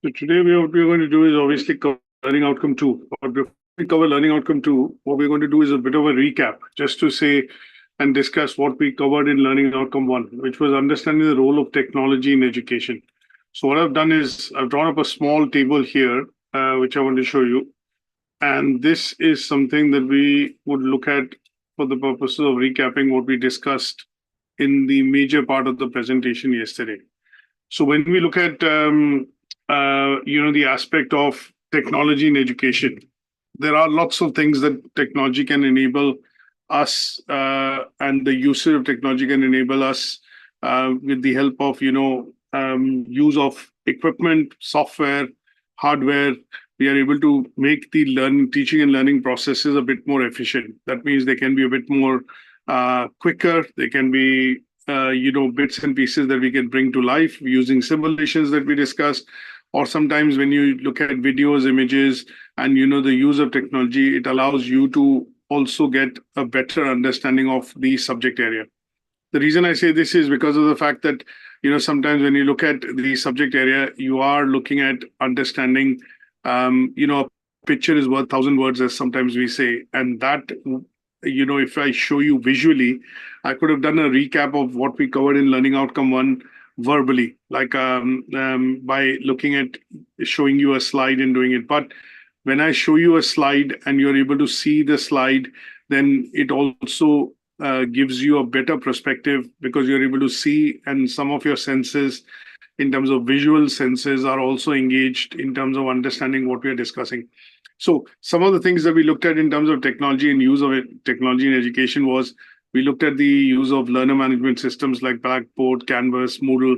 So today what we're going to do is obviously cover learning outcome two. But before we cover learning outcome two, what we're going to do is a bit of a recap, just to say and discuss what we covered in learning outcome one, which was understanding the role of technology in education. So what I've done is I've drawn up a small table here, which I want to show you. And this is something that we would look at for the purposes of recapping what we discussed in the major part of the presentation yesterday. So when we look at the aspect of technology in education, there are lots of things that technology can enable us, and the usage of technology can enable us with the help of use of equipment, software, hardware. We are able to make the teaching and learning processes a bit more efficient. That means they can be a bit more quicker. They can be bits and pieces that we can bring to life using simulations that we discussed, or sometimes when you look at videos, images, and the use of technology, it allows you to also get a better understanding of the subject area. The reason I say this is because of the fact that sometimes when you look at the subject area, you are looking at understanding. A picture is worth 1,000 words, as sometimes we say, and that if I show you visually, I could have done a recap of what we covered in learning outcome one verbally, like by looking at showing you a slide and doing it. But when I show you a slide and you're able to see the slide, then it also gives you a better perspective, because you're able to see, and some of your senses in terms of visual senses are also engaged in terms of understanding what we are discussing. So some of the things that we looked at in terms of technology and use of technology in education was, we looked at the use of learner management systems like Blackboard, Canvas, Moodle,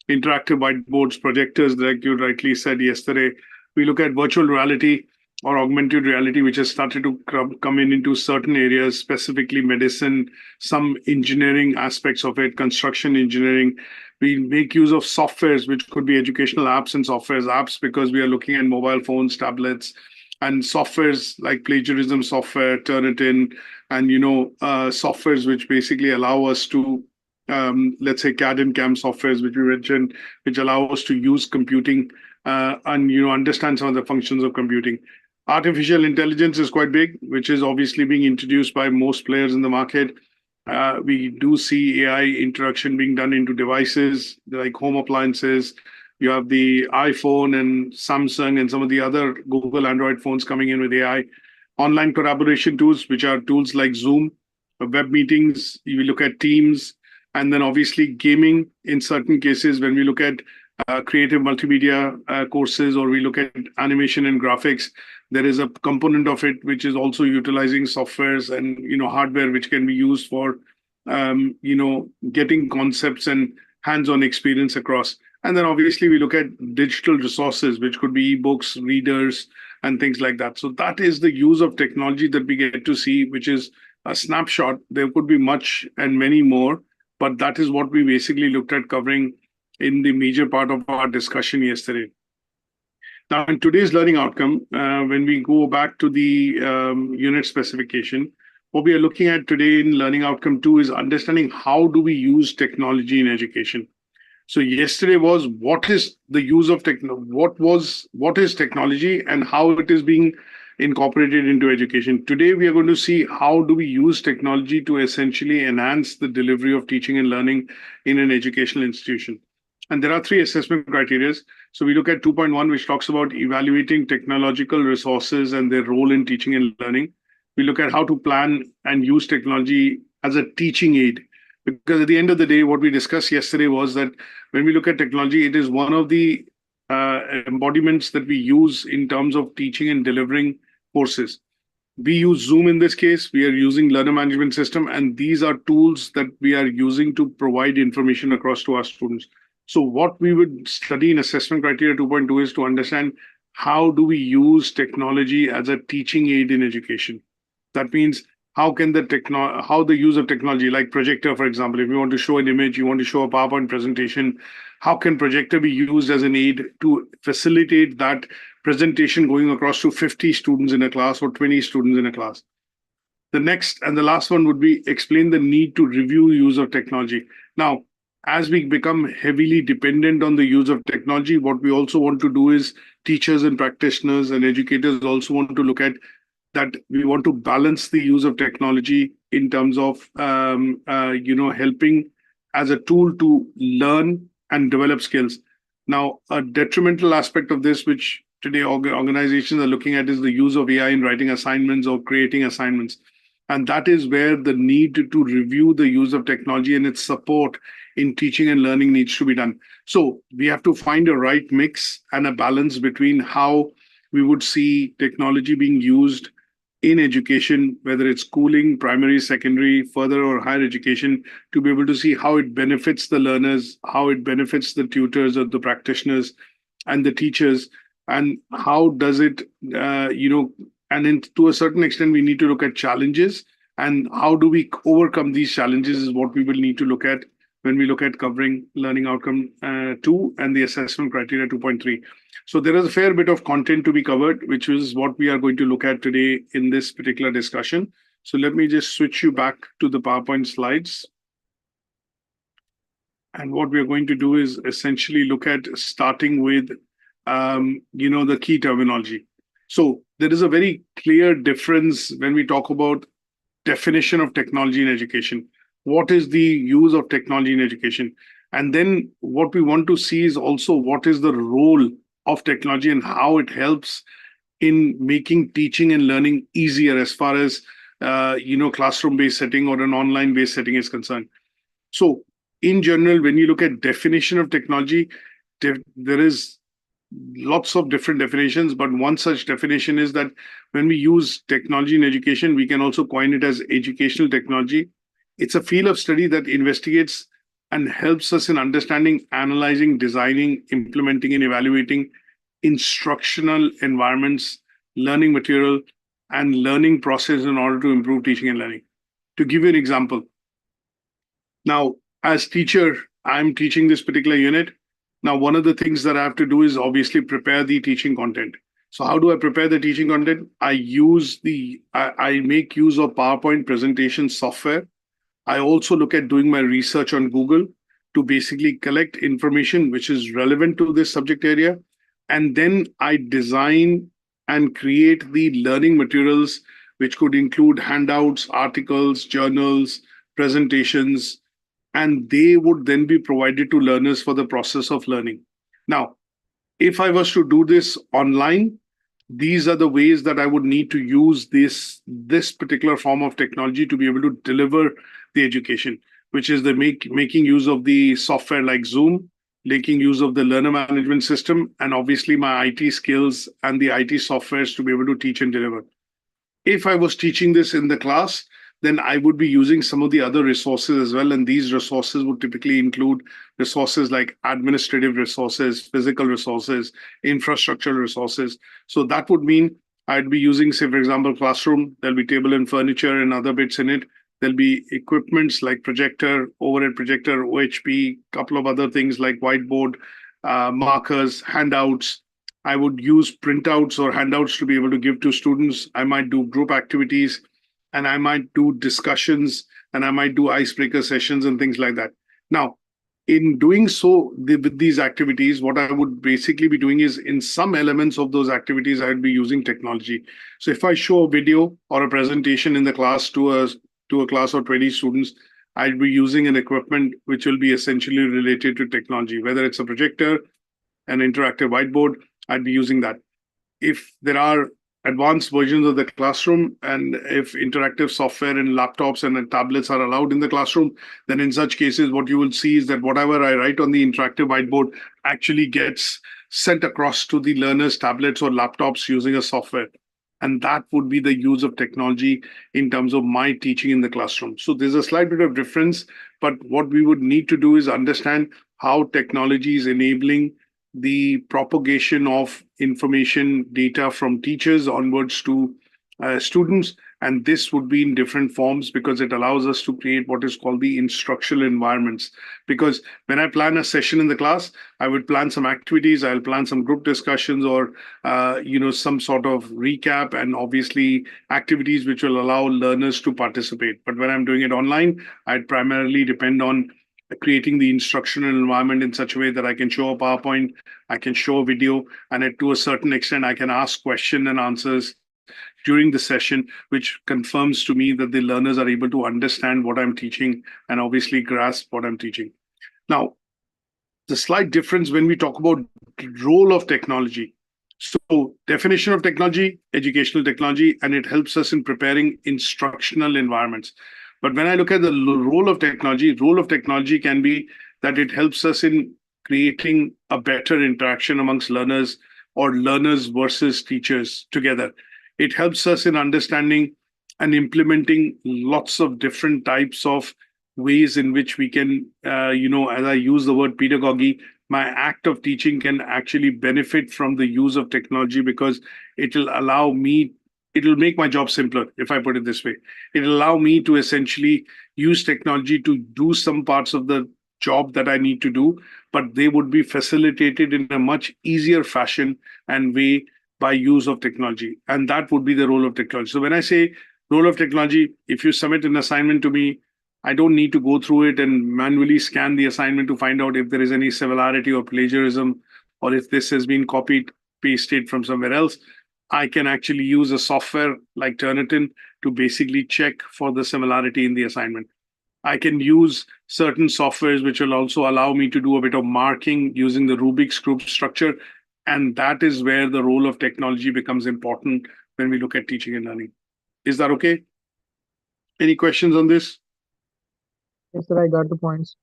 interactive whiteboards, projectors, like you rightly said yesterday. We look at virtual reality or augmented reality, which has started to come into certain areas, specifically medicine, some engineering aspects of it, construction engineering. We make use of softwares, which could be educational apps and softwares. Apps because we are looking at mobile phones, tablets, and softwares like plagiarism software, Turnitin, and softwares which basically allow us to, let's say CAD and CAM softwares, which we mentioned, which allow us to use computing and understand some of the functions of computing. Artificial intelligence is quite big, which is obviously being introduced by most players in the market. We do see AI introduction being done into devices like home appliances. You have the iPhone and Samsung and some of the other Google Android phones coming in with AI. Online collaboration tools, which are tools like Zoom, web meetings, you look at Teams, and then obviously gaming in certain cases. When we look at creative multimedia courses, or we look at animation and graphics, there is a component of it which is also utilizing softwares and hardware, which can be used for getting concepts and hands-on experience across. And then obviously we look at digital resources, which could be ebooks, readers, and things like that. So that is the use of technology that we get to see, which is a snapshot. There could be much and many more, but that is what we basically looked at covering in the major part of our discussion yesterday. Now, in today's learning outcome, when we go back to the unit specification, what we are looking at today in learning outcome 2 is understanding how do we use technology in education. So yesterday was what is the use of what is technology and how it is being incorporated into education. Today, we are going to see how do we use technology to essentially enhance the delivery of teaching and learning in an educational institution. And there are 3 assessment criteria. So we look at 2.1, which talks about evaluating technological resources and their role in teaching and learning. We look at how to plan and use technology as a teaching aid. Because at the end of the day, what we discussed yesterday was that when we look at technology, it is one of the embodiments that we use in terms of teaching and delivering courses. We use Zoom in this case. We are using learner management system, and these are tools that we are using to provide information across to our students. So what we would study in assessment criteria 2.2 is to understand how do we use technology as a teaching aid in education. That means how can how the use of technology, like projector, for example, if you want to show an image, you want to show a PowerPoint presentation, how can projector be used as an aid to facilitate that presentation going across to 50 students in a class or 20 students in a class? The next and the last one would be explain the need to review use of technology. Now, as we become heavily dependent on the use of technology, what we also want to do is teachers and practitioners and educators also want to look at that we want to balance the use of technology in terms of helping as a tool to learn and develop skills. Now, a detrimental aspect of this, which today organizations are looking at, is the use of AI in writing assignments or creating assignments. And that is where the need to review the use of technology and its support in teaching and learning needs to be done. So we have to find a right mix and a balance between how we would see technology being used in education, whether it's schooling, primary, secondary, further or higher education, to be able to see how it benefits the learners, how it benefits the tutors or the practitioners and the teachers, and how does it, and then to a certain extent, we need to look at challenges and how do we overcome these challenges is what we will need to look at when we look at covering learning outcome 2 and the assessment criteria 2.3. So there is a fair bit of content to be covered, which is what we are going to look at today in this particular discussion. So let me just switch you back to the PowerPoint slides. And what we are going to do is essentially look at starting with, the key terminology. So there is a very clear difference when we talk about definition of technology in education. What is the use of technology in education? And then what we want to see is also what is the role of technology and how it helps in making teaching and learning easier as far as classroom-based setting or an online-based setting is concerned. So in general, when you look at definition of technology, there is lots of different definitions, but one such definition is that when we use technology in education, we can also coin it as educational technology. It's a field of study that investigates and helps us in understanding, analyzing, designing, implementing, and evaluating instructional environments, learning material, and learning process in order to improve teaching and learning. To give you an example, now, as teacher, I'm teaching this particular unit. Now, one of the things that I have to do is obviously prepare the teaching content. So how do I prepare the teaching content? I make use of PowerPoint presentation software. I also look at doing my research on Google to basically collect information which is relevant to this subject area. And then I design and create the learning materials, which could include handouts, articles, journals, presentations, and they would then be provided to learners for the process of learning. Now, if I was to do this online, these are the ways that I would need to use this particular form of technology to be able to deliver the education, which is the making use of the software like Zoom, making use of the learner management system, and obviously my IT skills and the IT softwares to be able to teach and deliver. If I was teaching this in the class, then I would be using some of the other resources as well. And these resources would typically include resources like administrative resources, physical resources, infrastructural resources. So that would mean I'd be using, say, for example, classroom. There'll be table and furniture and other bits in it. There'll be equipments like projector, overhead projector, OHP, couple of other things like whiteboard, markers, handouts. I would use printouts or handouts to be able to give to students. I might do group activities, and I might do discussions, and I might do icebreaker sessions and things like that. Now, in doing so with these activities, what I would basically be doing is in some elements of those activities, I would be using technology. So if I show a video or a presentation in the class to a class of 20 students, I'd be using an equipment which will be essentially related to technology, whether it's a projector, an interactive whiteboard, I'd be using that. If there are advanced versions of the classroom, and if interactive software and laptops and tablets are allowed in the classroom, then in such cases, what you will see is that whatever I write on the interactive whiteboard actually gets sent across to the learners' tablets or laptops using a software. And that would be the use of technology in terms of my teaching in the classroom. So there's a slight bit of difference, but what we would need to do is understand how technology is enabling the propagation of information data from teachers onwards to students. And this would be in different forms because it allows us to create what is called the instructional environments. Because when I plan a session in the class, I would plan some activities, I'll plan some group discussions or, some sort of recap and obviously activities which will allow learners to participate. But when I'm doing it online, I'd primarily depend on creating the instructional environment in such a way that I can show a PowerPoint, I can show a video, and to a certain extent, I can ask question and answers during the session, which confirms to me that the learners are able to understand what I'm teaching and obviously grasp what I'm teaching. Now, the slight difference when we talk about the role of technology. So definition of technology, educational technology, and it helps us in preparing instructional environments. But when I look at the role of technology can be that it helps us in creating a better interaction amongst learners or learners versus teachers together. It helps us in understanding and implementing lots of different types of ways in which we can, as I use the word pedagogy, my act of teaching can actually benefit from the use of technology because it'll make my job simpler, if I put it this way. It'll allow me to essentially use technology to do some parts of the job that I need to do, but they would be facilitated in a much easier fashion and way by use of technology. And that would be the role of technology. So when I say role of technology, if you submit an assignment to me, I don't need to go through it and manually scan the assignment to find out if there is any similarity or plagiarism, or if this has been copied, pasted from somewhere else. I can actually use a software like Turnitin to basically check for the similarity in the assignment. I can use certain softwares which will also allow me to do a bit of marking using the Rubik's group structure. And that is where the role of technology becomes important when we look at teaching and learning. Is that okay? Any questions on this? Yes, sir, I got the points.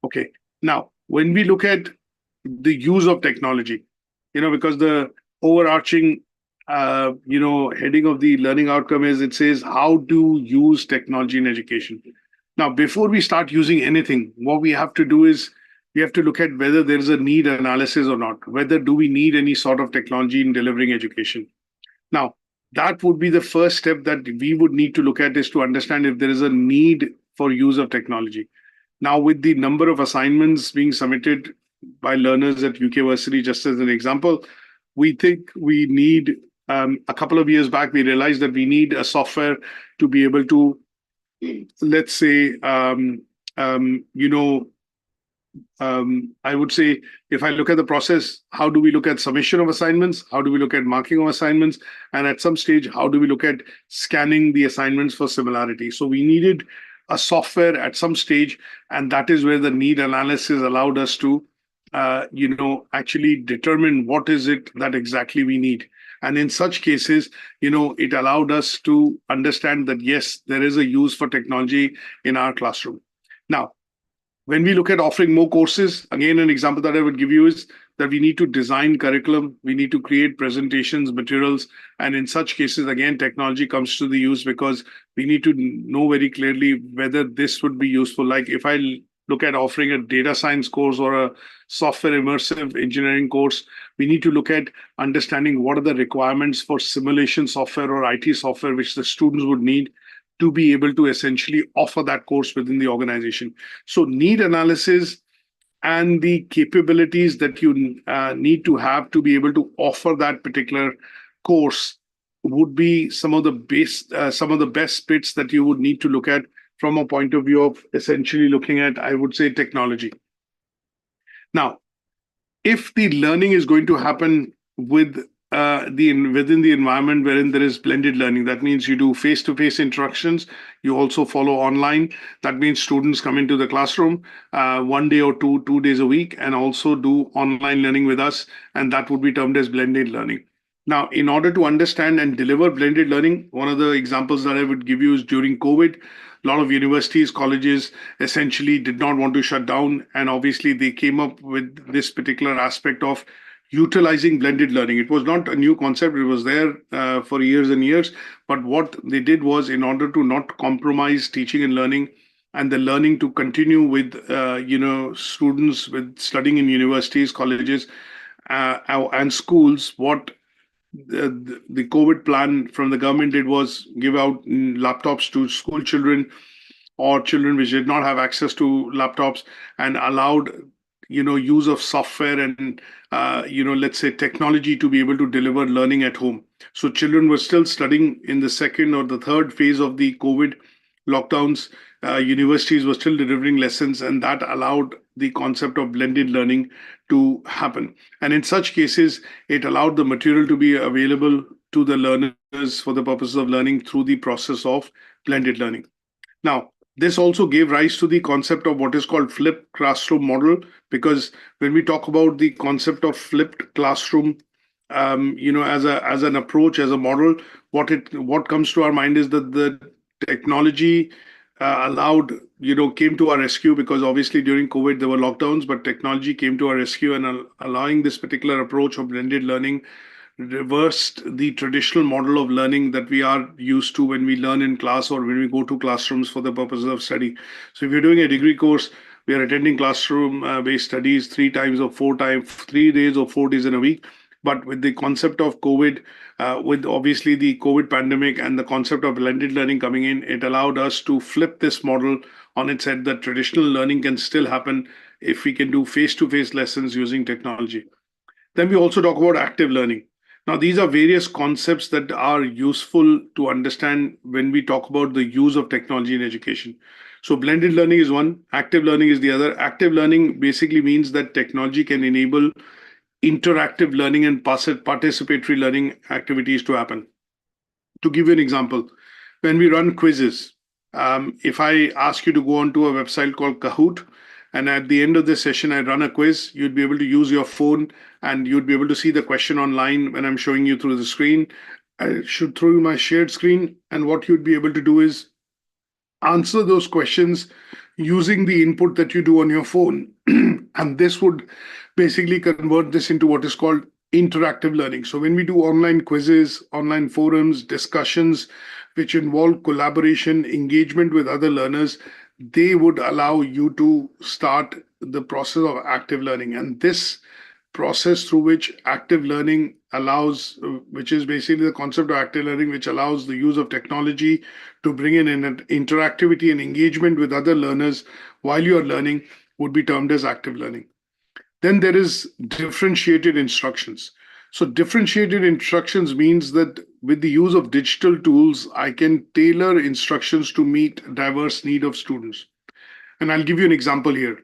Okay. Now, when we look at the use of technology, because the overarching, heading of the learning outcome is, it says how to use technology in education. Now, before we start using anything, what we have to do is we have to look at whether there is a need analysis or not. Whether do we need any sort of technology in delivering education? Now, that would be the first step that we would need to look at, is to understand if there is a need for use of technology. Now, with the number of assignments being submitted by learners at UK Versity, just as an example, we think we need, a couple of years back, we realized that we need a software to be able to, let's say, I would say, if I look at the process, how do we look at submission of assignments? How do we look at marking of assignments? And at some stage, how do we look at scanning the assignments for similarity? So we needed a software at some stage, and that is where the need analysis allowed us to, actually determine what is it that exactly we need. And in such cases, it allowed us to understand that, yes, there is a use for technology in our classroom. Now, when we look at offering more courses, again, an example that I would give you is that we need to design curriculum, we need to create presentations, materials, and in such cases, again, technology comes to the use because we need to know very clearly whether this would be useful. Like if I look at offering a data science course or a software immersive engineering course, we need to look at understanding what are the requirements for simulation software or IT software which the students would need to be able to essentially offer that course within the organization. So need analysis and the capabilities that you need to have to be able to offer that particular course would be some of the best bits that you would need to look at from a point of view of essentially looking at, I would say, technology. Now, if the learning is going to happen within the environment wherein there is blended learning, that means you do face-to-face instructions, you also follow online. That means students come into the classroom 1 day or 2 days a week, and also do online learning with us, and that would be termed as blended learning. Now, in order to understand and deliver blended learning, one of the examples that I would give you is during COVID, a lot of universities, colleges essentially did not want to shut down. And obviously, they came up with this particular aspect of utilizing blended learning. It was not a new concept. It was there for years and years. But what they did was, in order to not compromise teaching and learning and the learning to continue with, students with studying in universities, colleges, and schools, what the COVID plan from the government did was give out laptops to school children or children which did not have access to laptops, and allowed use of software and let's say technology to be able to deliver learning at home. So children were still studying in the second or the third phase of the COVID lockdowns, universities were still delivering lessons, and that allowed the concept of blended learning to happen. And in such cases, it allowed the material to be available to the learners for the purposes of learning through the process of blended learning. Now, this also gave rise to the concept of what is called flipped classroom model, because when we talk about the concept of flipped classroom, as an approach, as a model, what comes to our mind is that the technology came to our rescue, because obviously during COVID there were lockdowns, but technology came to our rescue, and allowing this particular approach of blended learning reversed the traditional model of learning that we are used to when we learn in class or when we go to classrooms for the purposes of study. So if you're doing a degree course, we are attending classroom based studies 3 days or 4 days in a week. But with the concept of COVID, with obviously the COVID pandemic and the concept of blended learning coming in, it allowed us to flip this model on its head, that traditional learning can still happen if we can do face-to-face lessons using technology. Then we also talk about active learning. Now, these are various concepts that are useful to understand when we talk about the use of technology in education. So blended learning is one, active learning is the other. Active learning basically means that technology can enable interactive learning and participatory learning activities to happen. To give you an example, when we run quizzes, if I ask you to go onto a website called Kahoot, and at the end of this session, I run a quiz, you'd be able to use your phone and you'd be able to see the question online when I'm showing you through the screen. I should throw you my shared screen, and what you'd be able to do is answer those questions using the input that you do on your phone. And this would basically convert this into what is called interactive learning. So when we do online quizzes, online forums, discussions, which involve collaboration, engagement with other learners, they would allow you to start the process of active learning. And this process through which active learning allows, which is basically the concept of active learning, which allows the use of technology to bring in an interactivity and engagement with other learners while you're learning, would be termed as active learning. Then there is differentiated instructions. So differentiated instructions means that with the use of digital tools, I can tailor instructions to meet diverse need of students. And I'll give you an example here.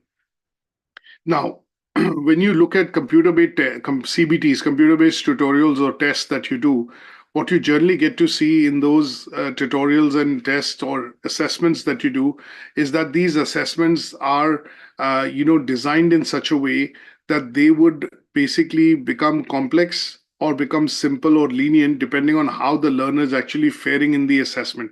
Now, when you look at computer-based CBTs, computer-based tutorials or tests that you do, what you generally get to see in those tutorials and tests or assessments that you do is that these assessments are, designed in such a way that they would basically become complex or become simple or lenient depending on how the learner is actually faring in the assessment.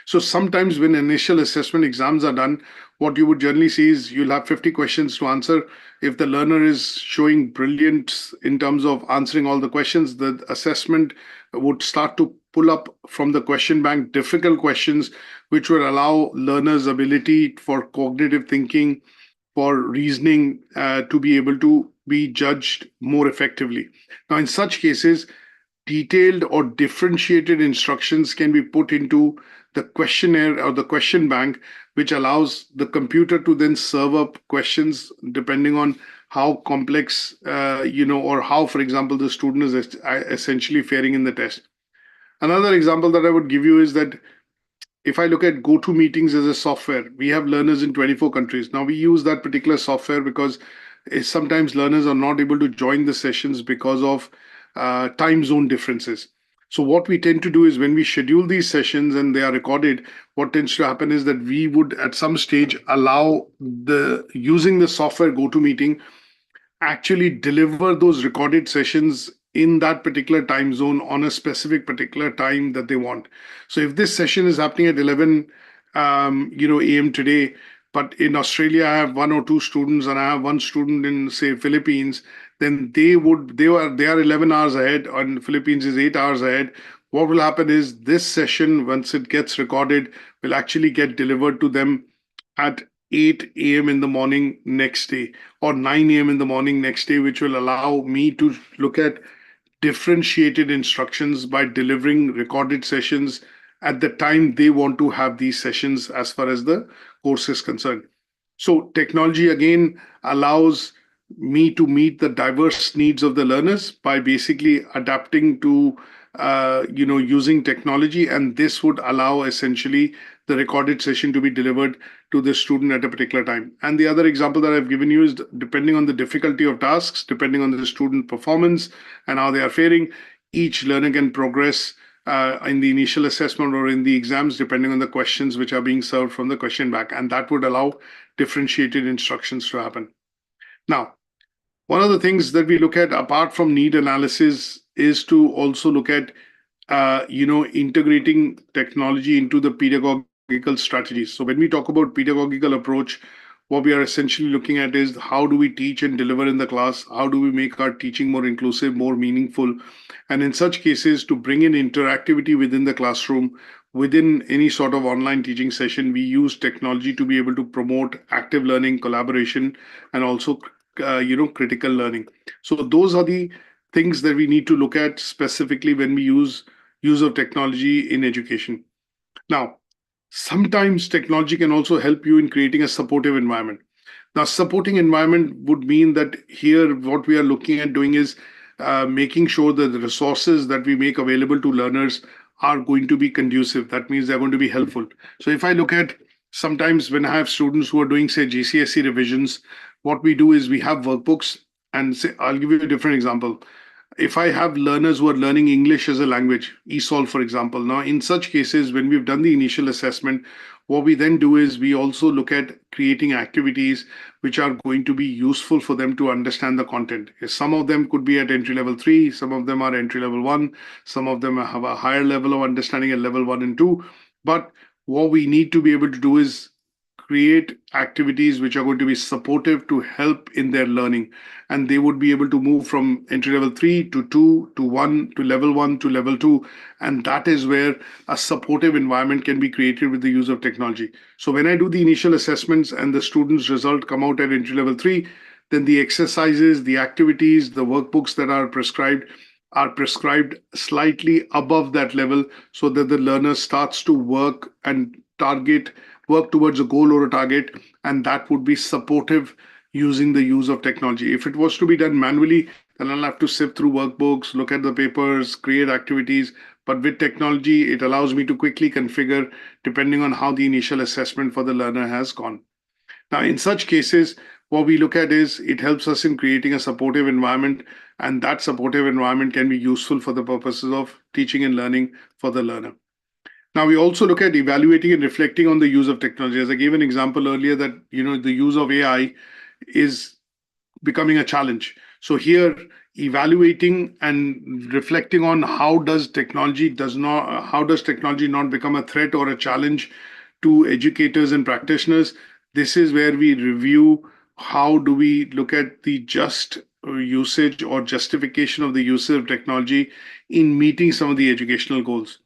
So sometimes when initial assessment exams are done, what you would generally see is you'll have 50 questions to answer. If the learner is showing brilliance in terms of answering all the questions, the assessment would start to pull up from the question bank difficult questions, which would allow learners' ability for cognitive thinking, for reasoning, to be able to be judged more effectively. Now, in such cases, detailed or differentiated instructions can be put into the questionnaire or the question bank, which allows the computer to then serve up questions depending on how complex, or how, for example, the student is essentially faring in the test. Another example that I would give you is that if I look at GoToMeetings as a software, we have learners in 24 countries. Now we use that particular software because sometimes learners are not able to join the sessions because of time zone differences. So what we tend to do is when we schedule these sessions and they are recorded, what tends to happen is that we would at some stage allow using the software GoToMeeting actually deliver those recorded sessions in that particular time zone on a specific particular time that they want. So if this session is happening at 11 a.m. today, but in Australia I have one or two students and I have one student in, say, Philippines, then they are 11 hours ahead and Philippines is 8 hours ahead. What will happen is this session, once it gets recorded, will actually get delivered to them at 8 a.m. in the morning next day or 9 a.m. in the morning next day, which will allow me to look at differentiated instructions by delivering recorded sessions at the time they want to have these sessions as far as the course is concerned. So technology again allows me to meet the diverse needs of the learners by basically adapting to using technology, and this would allow essentially the recorded session to be delivered to the student at a particular time. And the other example that I've given you is depending on the difficulty of tasks, depending on the student performance and how they are faring, each learner can progress in the initial assessment or in the exams, depending on the questions which are being served from the question bank. And that would allow differentiated instructions to happen. Now, one of the things that we look at apart from need analysis is to also look at integrating technology into the pedagogical strategies. So when we talk about pedagogical approach, what we are essentially looking at is how do we teach and deliver in the class? How do we make our teaching more inclusive, more meaningful? And in such cases, to bring in interactivity within the classroom, within any sort of online teaching session, we use technology to be able to promote active learning, collaboration, and also critical learning. So those are the things that we need to look at specifically when we use of technology in education. Now, sometimes technology can also help you in creating a supportive environment. Now, supporting environment would mean that here what we are looking at doing is making sure that the resources that we make available to learners are going to be conducive. That means they're going to be helpful. So if I look at sometimes when I have students who are doing, say, GCSE revisions, what we do is we have workbooks. And say, I'll give you a different example. If I have learners who are learning English as a language, ESOL, for example, now in such cases, when we've done the initial assessment, what we then do is we also look at creating activities which are going to be useful for them to understand the content. Some of them could be at entry level 3, some of them are entry level 1, some of them have a higher level of understanding at level 1 and 2. But what we need to be able to do is create activities which are going to be supportive to help in their learning. And they would be able to move from entry level 3 to 2 to 1 to level 1 to level 2. And that is where a supportive environment can be created with the use of technology. So when I do the initial assessments and the students' result come out at entry level 3, then the exercises, the activities, the workbooks that are prescribed slightly above that level so that the learner starts to work towards a goal or a target, and that would be supportive using the use of technology. If it was to be done manually, then I'll have to sift through workbooks, look at the papers, create activities. But with technology, it allows me to quickly configure depending on how the initial assessment for the learner has gone. Now, in such cases, what we look at is it helps us in creating a supportive environment, and that supportive environment can be useful for the purposes of teaching and learning for the learner. Now, we also look at evaluating and reflecting on the use of technology. As I gave an example earlier that, the use of AI is becoming a challenge. So here, evaluating and reflecting on how does technology not become a threat or a challenge to educators and practitioners. This is where we review how do we look at the just usage or justification of the use of technology in meeting some of the educational goals.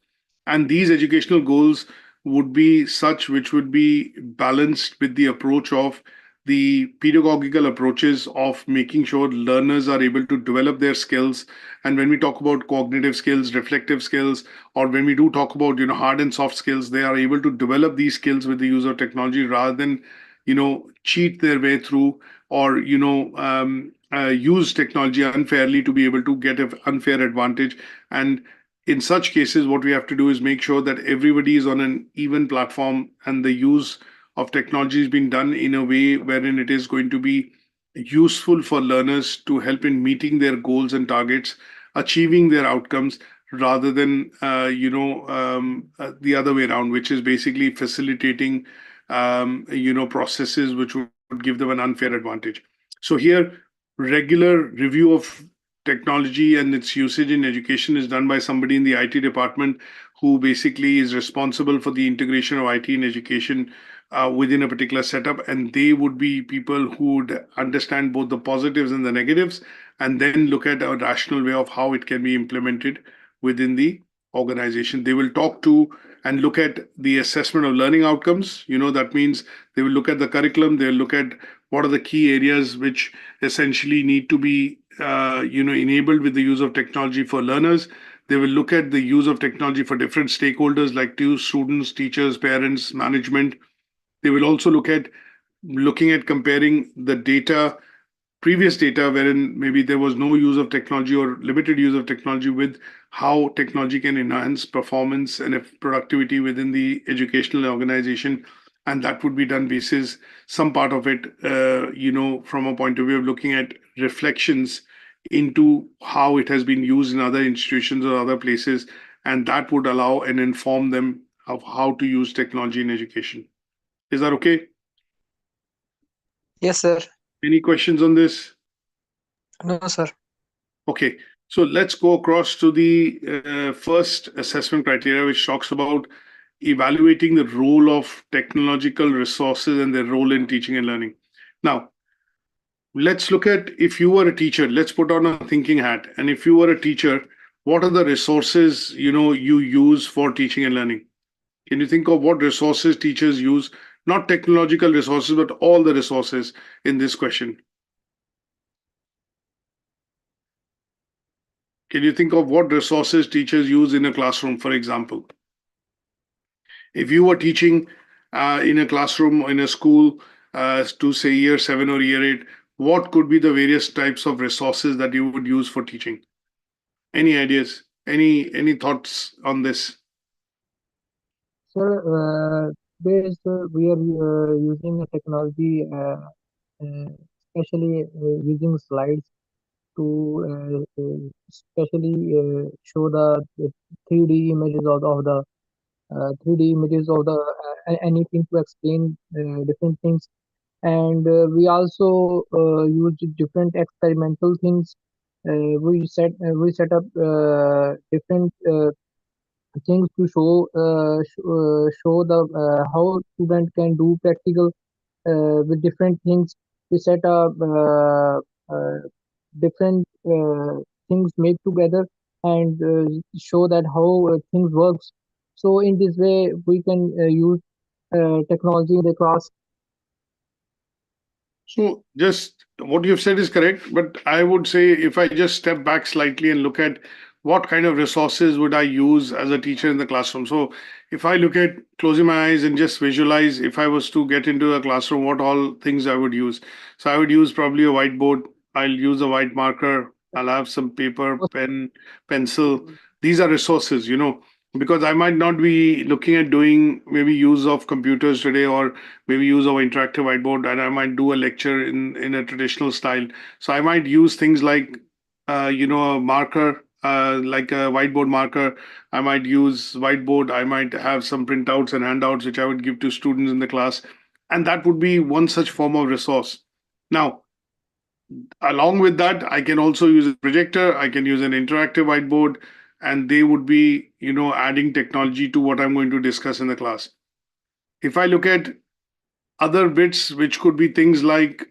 And these educational goals would be such which would be balanced with the approach of the pedagogical approaches of making sure learners are able to develop their skills. And when we talk about cognitive skills, reflective skills, or when we do talk about hard and soft skills, they are able to develop these skills with the use of technology rather than cheat their way through or use technology unfairly to be able to get an unfair advantage. And in such cases, what we have to do is make sure that everybody is on an even platform and the use of technology is being done in a way wherein it is going to be useful for learners to help in meeting their goals and targets, achieving their outcomes, rather than the other way around, which is basically facilitating processes which would give them an unfair advantage. So here, regular review of technology and its usage in education is done by somebody in the IT department who basically is responsible for the integration of IT in education within a particular setup. And they would be people who would understand both the positives and the negatives and then look at a rational way of how it can be implemented within the organization. They will talk to and look at the assessment of learning outcomes. That means they will look at the curriculum, they'll look at what are the key areas which essentially need to be enabled with the use of technology for learners. They will look at the use of technology for different stakeholders like students, teachers, parents, management. They will also looking at comparing the data previous data wherein maybe there was no use of technology or limited use of technology, with how technology can enhance performance and productivity within the educational organization. And that would be done basis some part of it, from a point of view of looking at reflections into how it has been used in other institutions or other places. And that would allow and inform them of how to use technology in education. Is that okay? Yes, sir. Any questions on this? No, sir. Okay, so let's go across to the first assessment criteria, which talks about evaluating the role of technological resources and their role in teaching and learning. Now, let's look at, if you were a teacher, let's put on a thinking hat. And if you were a teacher, what are the resources you use for teaching and learning? Can you think of what resources teachers use? Not technological resources, but all the resources in this question. Can you think of what resources teachers use in a classroom, for example? If you were teaching in a classroom, in a school, to say year 7 or year 8, what could be the various types of resources that you would use for teaching? Any ideas? Any thoughts on this? Sir, we are using a technology, especially using slides to especially show the 3D images of the 3D images of the anything to explain different things. And we also use different experimental things. We set up different things to show the how student can do practical with different things. We set up different things made together and show that how things works. So in this way we can use technology in the class. So just what you've said is correct, but I would say if I just step back slightly and look at what kind of resources would I use as a teacher in the classroom. So if I look at closing my eyes and just visualize, if I was to get into a classroom, what all things I would use. So I would use probably a whiteboard. I'll use a white marker. I'll have some paper, pen, pencil. These are resources, because I might not be looking at doing maybe use of computers today, or maybe use of interactive whiteboard, and I might do a lecture in a traditional style. So I might use things like a marker, like a whiteboard marker. I might use whiteboard. I might have some printouts and handouts which I would give to students in the class, and that would be one such form of resource. Now, along with that, I can also use a projector. I can use an interactive whiteboard, and they would be adding technology to what I'm going to discuss in the class. If I look at other bits, which could be things like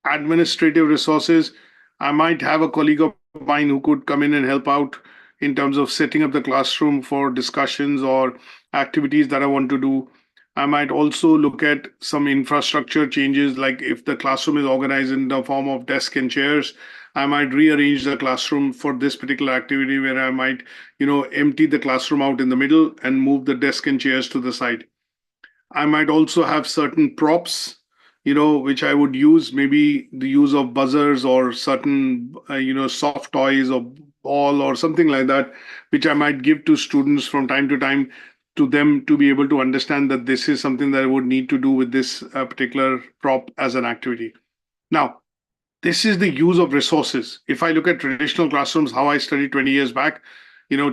administrative resources, I might have a colleague of mine who could come in and help out in terms of setting up the classroom for discussions or activities that I want to do. I might also look at some infrastructure changes, like if the classroom is organized in the form of desk and chairs, I might rearrange the classroom for this particular activity, where I might, empty the classroom out in the middle and move the desk and chairs to the side. I might also have certain props, which I would use, maybe the use of buzzers or certain, soft toys or ball or something like that, which I might give to students from time to time, to them to be able to understand that this is something that I would need to do with this particular prop as an activity. Now, this is the use of resources. If I look at traditional classrooms, how I studied 20 years back,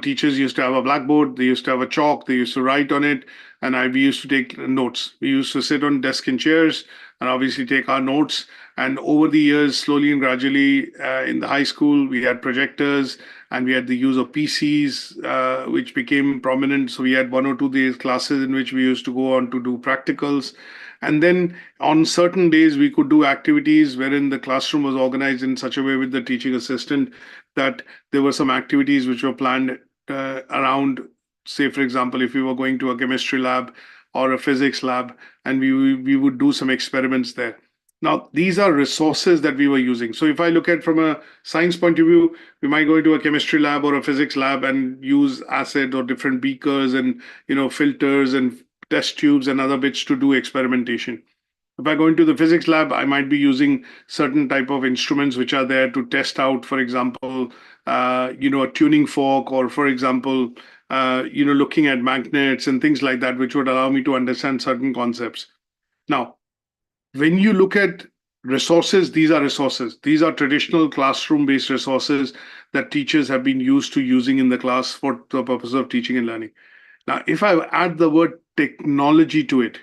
teachers used to have a blackboard, they used to have a chalk, they used to write on it, and we used to take notes. We used to sit on desk and chairs and obviously take our notes. And over the years, slowly and gradually, in the high school, we had projectors and we had the use of PCs, which became prominent. So we had 1 or 2 days classes in which we used to go on to do practicals. And then on certain days, we could do activities wherein the classroom was organized in such a way with the teaching assistant that there were some activities which were planned around, say, for example, if we were going to a chemistry lab or a physics lab, and we would do some experiments there. Now, these are resources that we were using. So if I look at from a science point of view, we might go into a chemistry lab or a physics lab and use acid or different beakers and filters and test tubes and other bits to do experimentation. If I go into the physics lab, I might be using certain type of instruments which are there to test out, for example, a tuning fork, or for example, looking at magnets and things like that, which would allow me to understand certain concepts. Now, when you look at resources, these are resources. These are traditional classroom-based resources that teachers have been used to using in the class for the purpose of teaching and learning. Now, if I add the word technology to it,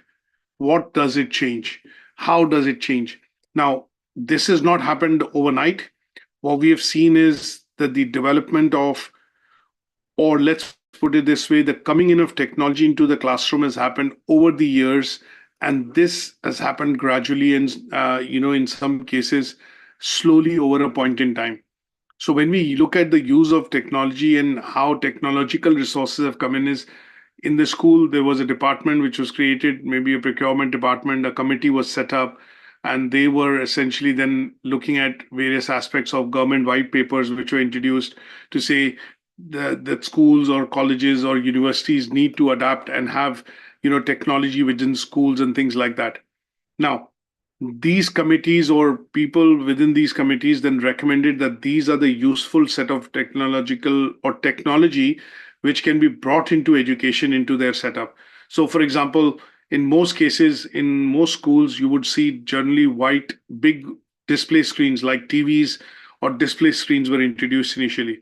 what does it change? How does it change? Now, this has not happened overnight. What we have seen is that the development of, or let's put it this way, the coming in of technology into the classroom has happened over the years, and this has happened gradually and in some cases slowly over a point in time. So when we look at the use of technology and how technological resources have come in the school, there was a department which was created, maybe a procurement department, a committee was set up, and they were essentially then looking at various aspects of government white papers which were introduced to say that schools or colleges or universities need to adapt and have technology within schools and things like that. Now, these committees or people within these committees then recommended that these are the useful set of technological or technology which can be brought into education into their setup. So, for example, in most cases, in most schools, you would see generally white, big display screens like TVs or display screens were introduced initially.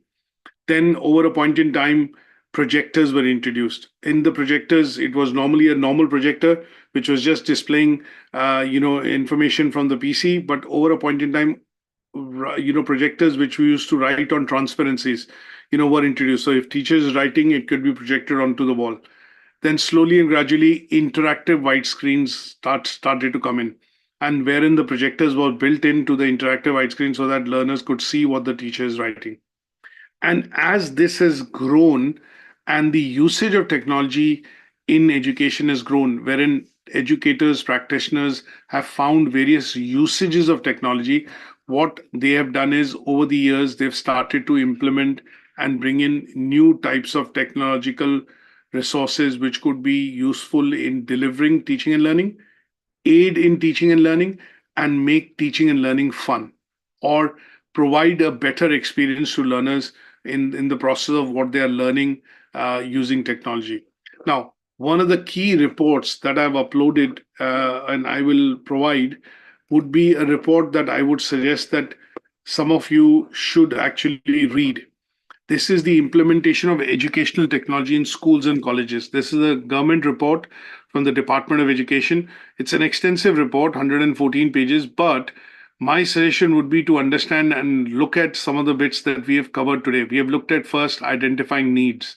Then, over a point in time, projectors were introduced. In the projectors, it was normally a normal projector, which was just displaying, information from the PC. But over a point in time, projectors which we used to write on transparencies, were introduced. So if teachers is writing, it could be projected onto the wall. Then slowly and gradually, interactive white screens started to come in, and wherein the projectors were built into the interactive white screen so that learners could see what the teacher is writing. And as this has grown and the usage of technology in education has grown, wherein educators, practitioners have found various usages of technology, what they have done is over the years, they've started to implement and bring in new types of technological resources which could be useful in delivering teaching and learning, aid in teaching and learning, and make teaching and learning fun, or provide a better experience to learners in the process of what they are learning using technology. Now, one of the key reports that I've uploaded and I will provide would be a report that I would suggest that some of you should actually read. This is the implementation of educational technology in schools and colleges. This is a government report from the Department of Education. It's an extensive report, 114 pages, but my suggestion would be to understand and look at some of the bits that we have covered today. We have looked at first identifying needs,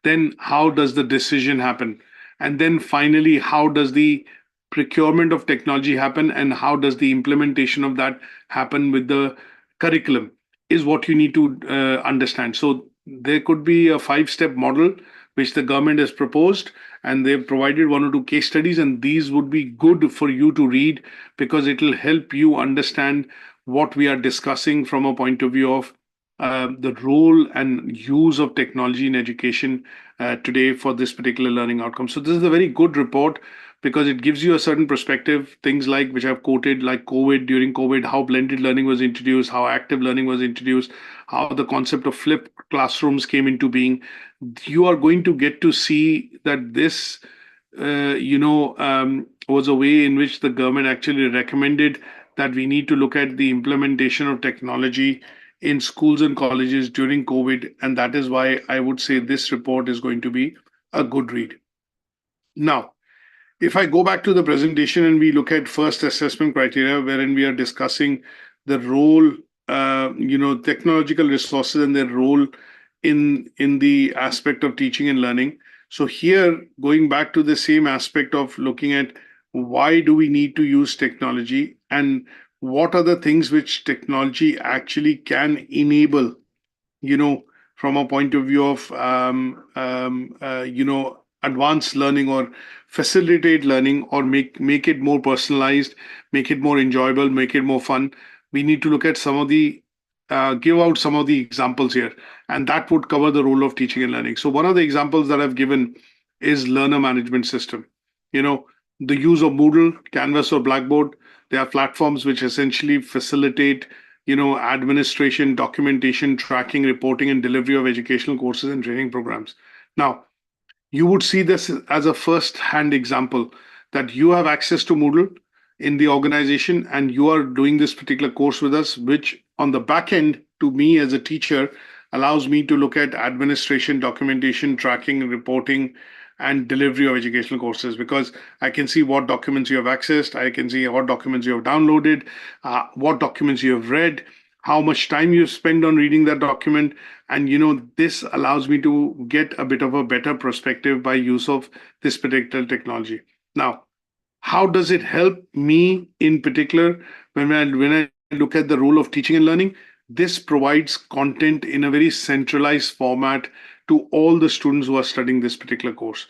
then how does the decision happen, and then finally, how does the procurement of technology happen, and how does the implementation of that happen with the curriculum is what you need to understand. So there could be a 5-step model which the government has proposed, and they've provided 1 or 2 case studies, and these would be good for you to read because it will help you understand what we are discussing from a point of view of the role and use of technology in education today for this particular learning outcome. So this is a very good report because it gives you a certain perspective, things like which I've quoted, like COVID, during COVID, how blended learning was introduced, how active learning was introduced, how the concept of flipped classrooms came into being. You are going to get to see that this, was a way in which the government actually recommended that we need to look at the implementation of technology in schools and colleges during COVID. And that is why I would say this report is going to be a good read. Now, if I go back to the presentation and we look at first assessment criteria, wherein we are discussing the role, technological resources and their role in the aspect of teaching and learning. So here, going back to the same aspect of looking at why do we need to use technology and what are the things which technology actually can enable, from a point of view of, advanced learning or facilitate learning or make it more personalized, make it more enjoyable, make it more fun. We need to look at some of the give out some of the examples here, and that would cover the role of teaching and learning. So one of the examples that I've given is learner management system. the use of Moodle, Canvas, or Blackboard. They are platforms which essentially facilitate, administration, documentation, tracking, reporting, and delivery of educational courses and training programs. Now, you would see this as a first-hand example that you have access to Moodle in the organization and you are doing this particular course with us, which on the back end to me as a teacher allows me to look at administration, documentation, tracking, reporting, and delivery of educational courses because I can see what documents you have accessed, I can see what documents you have downloaded, what documents you have read, how much time you spend on reading that document, and this allows me to get a bit of a better perspective by use of this particular technology. Now, how does it help me in particular when I look at the role of teaching and learning? This provides content in a very centralized format to all the students who are studying this particular course.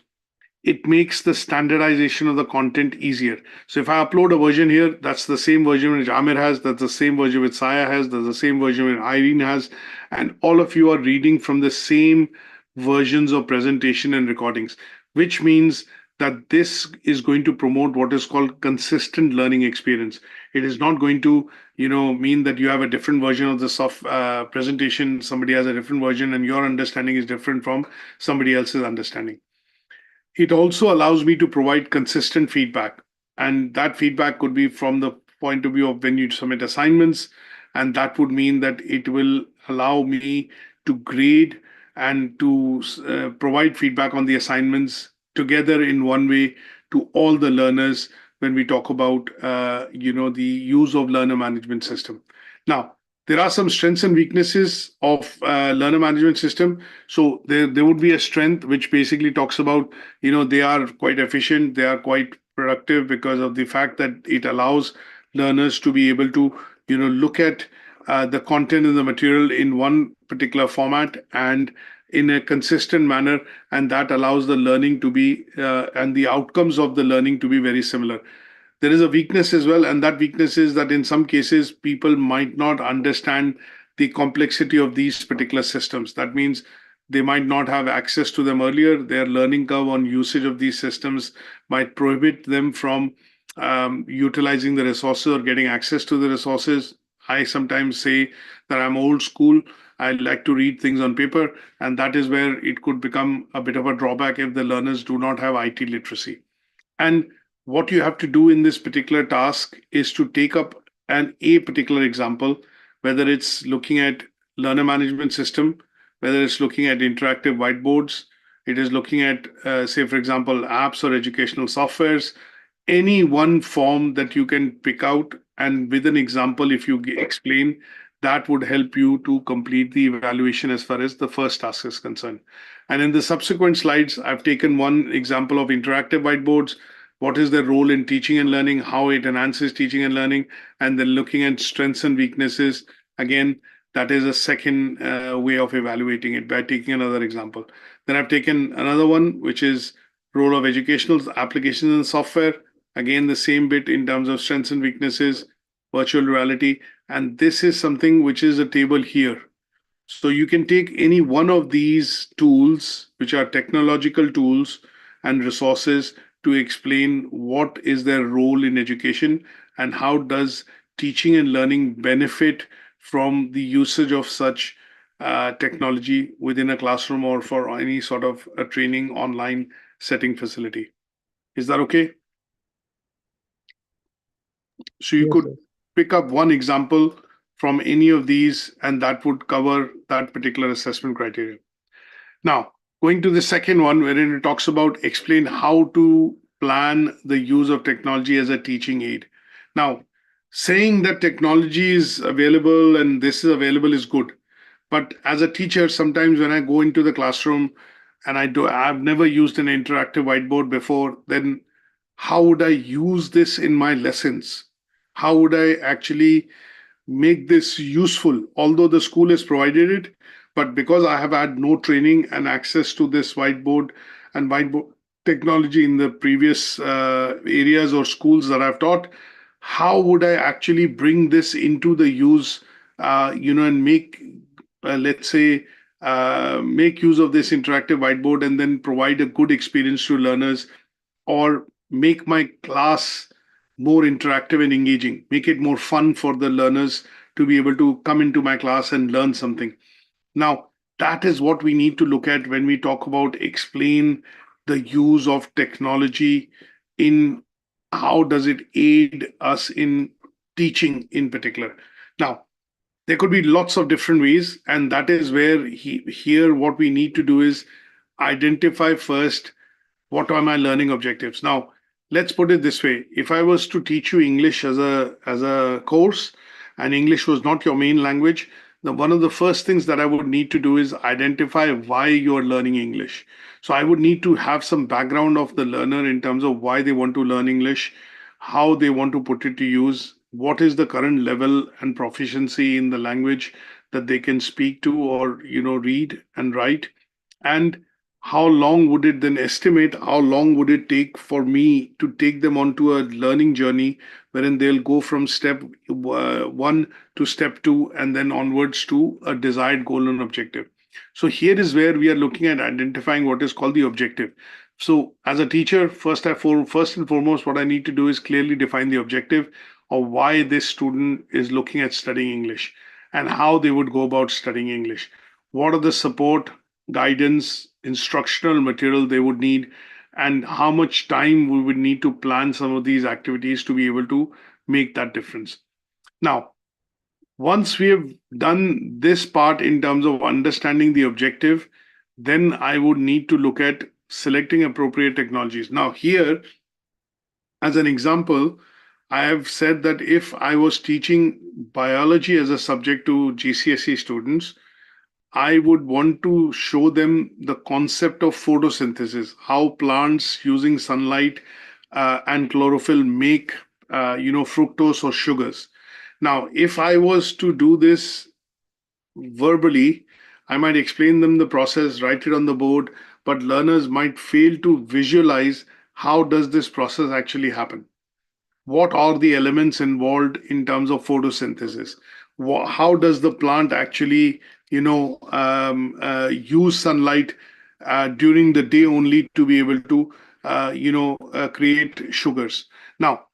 It makes the standardization of the content easier. So if I upload a version here, that's the same version which Amir has, that's the same version which Saya has, that's the same version which Irene has, and all of you are reading from the same versions of presentation and recordings, which means that this is going to promote what is called consistent learning experience. It is not going to, mean that you have a different version of the presentation, somebody has a different version, and your understanding is different from somebody else's understanding. It also allows me to provide consistent feedback. And that feedback could be from the point of view of when you submit assignments. And that would mean that it will allow me to grade and to provide feedback on the assignments together in one way to all the learners when we talk about, the use of learner management system. Now, there are some strengths and weaknesses of learner management system. So there would be a strength which basically talks about, they are quite efficient, they are quite productive because of the fact that it allows learners to be able to, look at the content and the material in one particular format and in a consistent manner, and that allows the learning to be and the outcomes of the learning to be very similar. There is a weakness as well, and that weakness is that in some cases people might not understand the complexity of these particular systems. That means they might not have access to them earlier. Their learning curve on usage of these systems might prohibit them from utilizing the resources or getting access to the resources. I sometimes say that I'm old school. I like to read things on paper, and that is where it could become a bit of a drawback if the learners do not have IT literacy. And what you have to do in this particular task is to take up a particular example, whether it's looking at learner management system, whether it's looking at interactive whiteboards, it is looking at, say, for example, apps or educational softwares, any one form that you can pick out. And with an example, if you explain, that would help you to complete the evaluation as far as the first task is concerned. And in the subsequent slides, I've taken one example of interactive whiteboards. What is their role in teaching and learning, how it enhances teaching and learning, and then looking at strengths and weaknesses. Again, that is a second way of evaluating it by taking another example. Then I've taken another one, which is role of educational applications and software. Again, the same bit in terms of strengths and weaknesses, virtual reality. And this is something which is a table here. So you can take any one of these tools, which are technological tools and resources, to explain what is their role in education and how does teaching and learning benefit from the usage of such technology within a classroom or for any sort of a training online setting facility. Is that okay? So you Yes, could sir. pick up one example from any of these, and that would cover that particular assessment criteria. Now, going to the second one, wherein it talks about explain how to plan the use of technology as a teaching aid. Now, saying that technology is available and this is available is good. But as a teacher, sometimes when I go into the classroom and I've never used an interactive whiteboard before, then how would I use this in my lessons? How would I actually make this useful? Although the school has provided it, but because I have had no training and access to this whiteboard and whiteboard technology in the previous areas or schools that I've taught, how would I actually bring this into the use, and make, let's say, make use of this interactive whiteboard and then provide a good experience to learners, or make my class more interactive and engaging, make it more fun for the learners to be able to come into my class and learn something. Now, that is what we need to look at when we talk about explain the use of technology in how does it aid us in teaching in particular. Now, there could be lots of different ways, and that is where here what we need to do is identify first what are my learning objectives. Now, let's put it this way: if I was to teach you English as a course, and English was not your main language, then one of the first things that I would need to do is identify why you're learning English. So I would need to have some background of the learner in terms of why they want to learn English, how they want to put it to use, what is the current level and proficiency in the language that they can speak to or read and write, and how long would it then estimate how long would it take for me to take them onto a learning journey wherein they'll go from step one to step two and then onwards to a desired goal and objective. So here is where we are looking at identifying what is called the objective. So as a teacher, first and foremost, what I need to do is clearly define the objective of why this student is looking at studying English and how they would go about studying English. What are the support, guidance, instructional material they would need, and how much time we would need to plan some of these activities to be able to make that difference. Now, once we have done this part in terms of understanding the objective, then I would need to look at selecting appropriate technologies. Now, here, as an example, I have said that if I was teaching biology as a subject to GCSE students, I would want to show them the concept of photosynthesis, how plants using sunlight and chlorophyll make, fructose or sugars. Now, if I was to do this verbally, I might explain them the process, write it on the board, but learners might fail to visualize how does this process actually happen. What are the elements involved in terms of photosynthesis? How does the plant actually, use sunlight during the day only to be able to, create sugars? Now,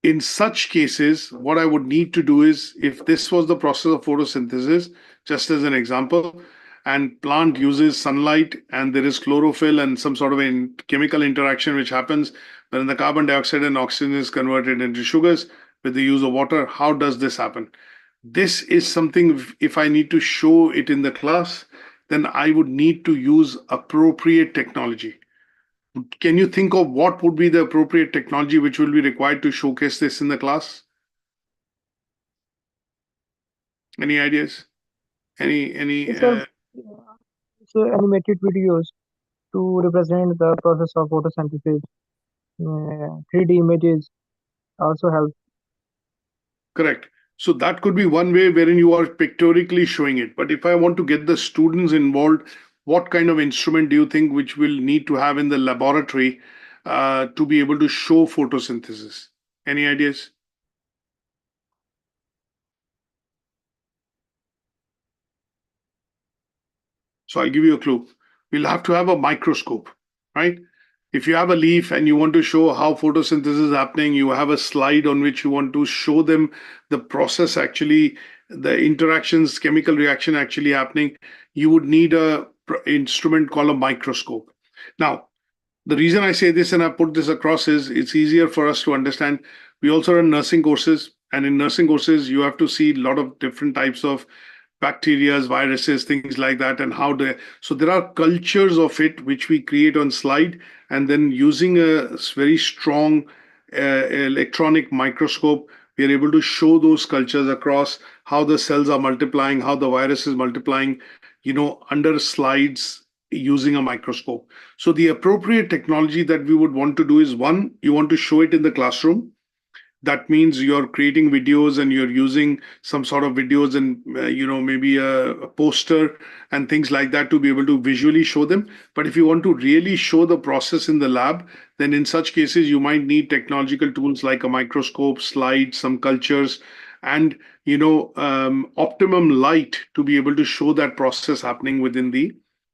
in such cases, what I would need to do is, if this was the process of photosynthesis, just as an example, and plant uses sunlight and there is chlorophyll and some sort of a chemical interaction which happens when the carbon dioxide and oxygen is converted into sugars with the use of water, how does this happen? This is something, if I need to show it in the class, then I would need to use appropriate technology. Can you think of what would be the appropriate technology which will be required to showcase this in the class? Any ideas? Any It's a so animated videos to represent the process of photosynthesis. 3D images also help. Correct. So that could be one way wherein you are pictorially showing it. But if I want to get the students involved, what kind of instrument do you think which will need to have in the laboratory to be able to show photosynthesis? Any ideas? So I'll give you a clue. We'll have to have a microscope, right? If you have a leaf and you want to show how photosynthesis is happening, you have a slide on which you want to show them the process actually, the interactions, chemical reaction actually happening, you would need a instrument called a microscope. Now, the reason I say this and I put this across is it's easier for us to understand. We also run nursing courses, and in nursing courses, you have to see a lot of different types of bacteria, viruses, things like that, and how they. So there are cultures of it which we create on slide, and then using a very strong electronic microscope, we are able to show those cultures across how the cells are multiplying, how the virus is multiplying, under slides using a microscope. So the appropriate technology that we would want to do is, one, you want to show it in the classroom. That means you're creating videos and you're using some sort of videos and maybe a poster and things like that to be able to visually show them. But if you want to really show the process in the lab, then in such cases you might need technological tools like a microscope, slides, some cultures, and optimum light to be able to show that process happening within the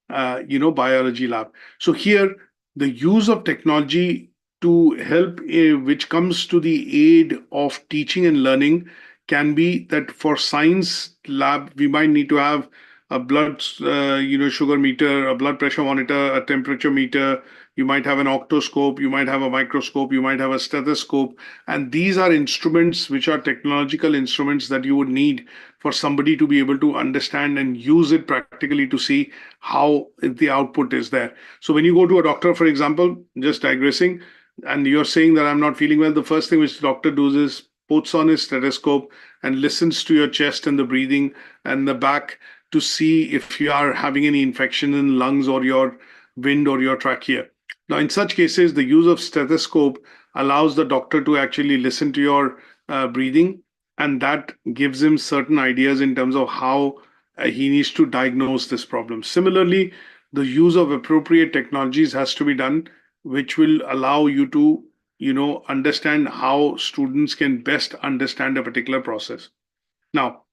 biology lab. So here the use of technology to help, which comes to the aid of teaching and learning, can be that for science lab, we might need to have a blood, sugar meter, a blood pressure monitor, a temperature meter. You might have an octoscope, you might have a microscope, you might have a stethoscope. And these are instruments which are technological instruments that you would need for somebody to be able to understand and use it practically to see how the output is there. So when you go to a doctor, for example, just digressing, and you're saying that I'm not feeling well, the first thing which the doctor does is puts on his stethoscope and listens to your chest and the breathing and the back to see if you are having any infection in lungs or your wind or your trachea. Now, in such cases, the use of stethoscope allows the doctor to actually listen to your breathing, and that gives him certain ideas in terms of how he needs to diagnose this problem. Similarly, the use of appropriate technologies has to be done, which will allow you to, understand how students can best understand a particular process. Now,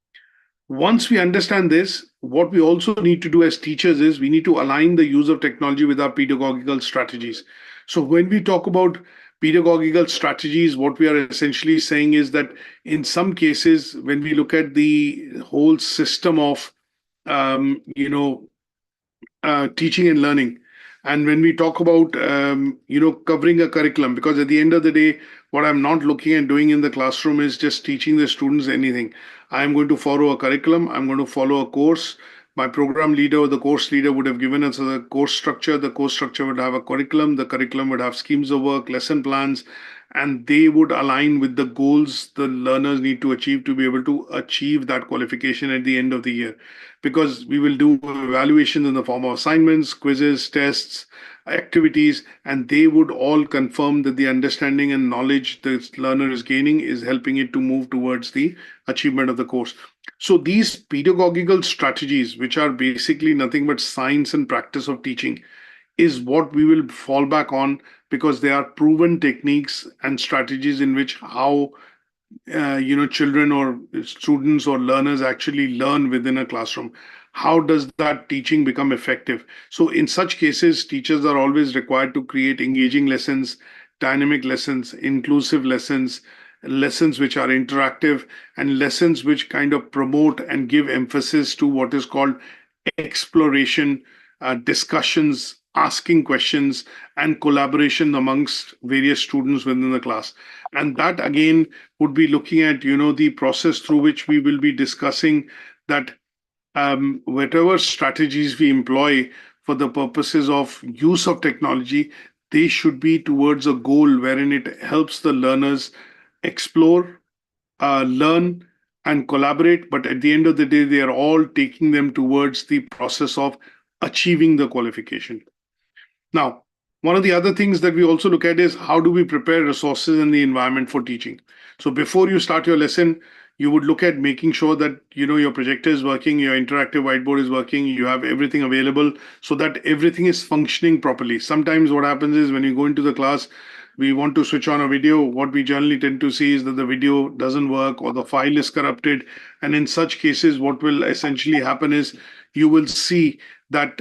once we understand this, what we also need to do as teachers is we need to align the use of technology with our pedagogical strategies. So when we talk about pedagogical strategies, what we are essentially saying is that in some cases, when we look at the whole system of, teaching and learning, and when we talk about, covering a curriculum, because at the end of the day, what I'm not looking at doing in the classroom is just teaching the students anything. I'm going to follow a curriculum. I'm going to follow a course. My program leader or the course leader would have given us a course structure. The course structure would have a curriculum. The curriculum would have schemes of work, lesson plans, and they would align with the goals the learners need to achieve to be able to achieve that qualification at the end of the year. Because we will do evaluations in the form of assignments, quizzes, tests, activities, and they would all confirm that the understanding and knowledge the learner is gaining is helping it to move towards the achievement of the course. So these pedagogical strategies, which are basically nothing but science and practice of teaching, is what we will fall back on, because they are proven techniques and strategies in which how children or students or learners actually learn within a classroom. How does that teaching become effective? So in such cases, teachers are always required to create engaging lessons, dynamic lessons, inclusive lessons, lessons which are interactive, and lessons which kind of promote and give emphasis to what is called exploration, discussions, asking questions, and collaboration amongst various students within the class. And that again would be looking at, the process through which we will be discussing that whatever strategies we employ for the purposes of use of technology, they should be towards a goal wherein it helps the learners explore, learn, and collaborate. But at the end of the day, they are all taking them towards the process of achieving the qualification. Now, one of the other things that we also look at is how do we prepare resources and the environment for teaching. So before you start your lesson, you would look at making sure that your projector is working, your interactive whiteboard is working, you have everything available so that everything is functioning properly. Sometimes what happens is when you go into the class, we want to switch on a video. What we generally tend to see is that the video doesn't work or the file is corrupted. And in such cases, what will essentially happen is you will see that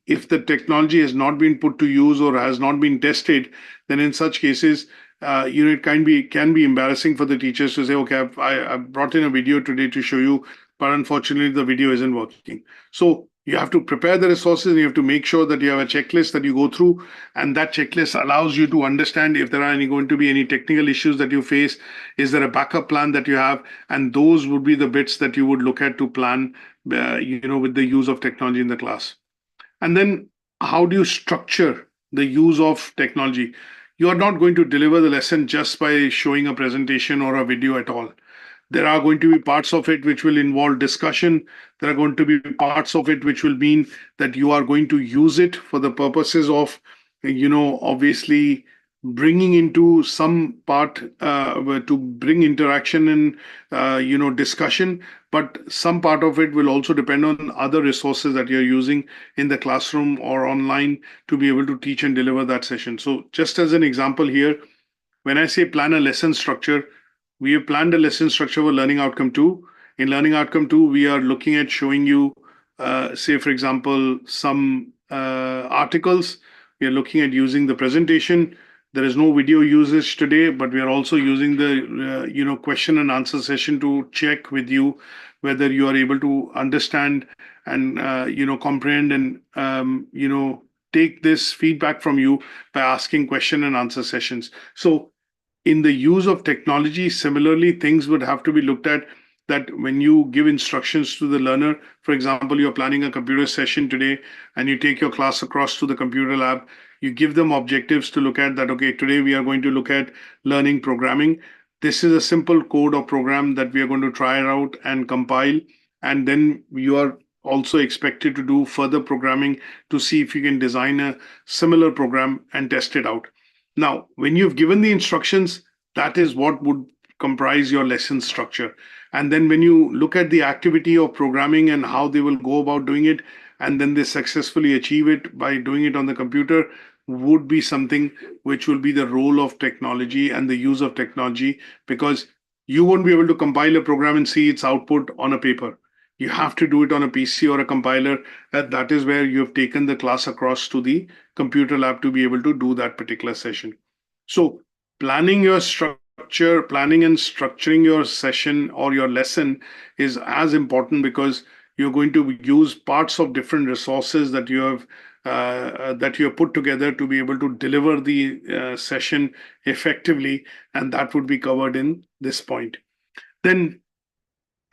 if the technology has not been put to use or has not been tested, then in such cases, it can be embarrassing for the teachers to say, okay, I brought in a video today to show you, but unfortunately the video isn't working. So you have to prepare the resources and you have to make sure that you have a checklist that you go through, and that checklist allows you to understand if there are going to be any technical issues that you face. Is there a backup plan that you have? And those would be the bits that you would look at to plan, with the use of technology in the class. And then how do you structure the use of technology? You are not going to deliver the lesson just by showing a presentation or a video at all. There are going to be parts of it which will involve discussion. There are going to be parts of it which will mean that you are going to use it for the purposes of, obviously bringing into some part to bring interaction and, discussion. But some part of it will also depend on other resources that you're using in the classroom or online to be able to teach and deliver that session. So just as an example here, when I say plan a lesson structure, we have planned a lesson structure for Learning Outcome 2. In Learning Outcome 2, we are looking at showing you, say, for example, some articles We are looking at using the presentation. There is no video usage today, but we are also using the question and answer session to check with you whether you are able to understand and comprehend and take this feedback from you by asking question and answer sessions. So in the use of technology, similarly, things would have to be looked at, that when you give instructions to the learner, for example, you're planning a computer session today and you take your class across to the computer lab, you give them objectives to look at, that, okay, today we are going to look at learning programming. This is a simple code or program that we are going to try out and compile. And then you are also expected to do further programming to see if you can design a similar program and test it out. Now, when you've given the instructions, that is what would comprise your lesson structure. And then when you look at the activity of programming and how they will go about doing it, and then they successfully achieve it by doing it on the computer, would be something which will be the role of technology and the use of technology, because you won't be able to compile a program and see its output on a paper. You have to do it on a PC or a compiler. That is where you have taken the class across to the computer lab to be able to do that particular session. So planning your structure, planning and structuring your session or your lesson is as important, because you're going to use parts of different resources that you have put together to be able to deliver the session effectively, and that would be covered in this point. Then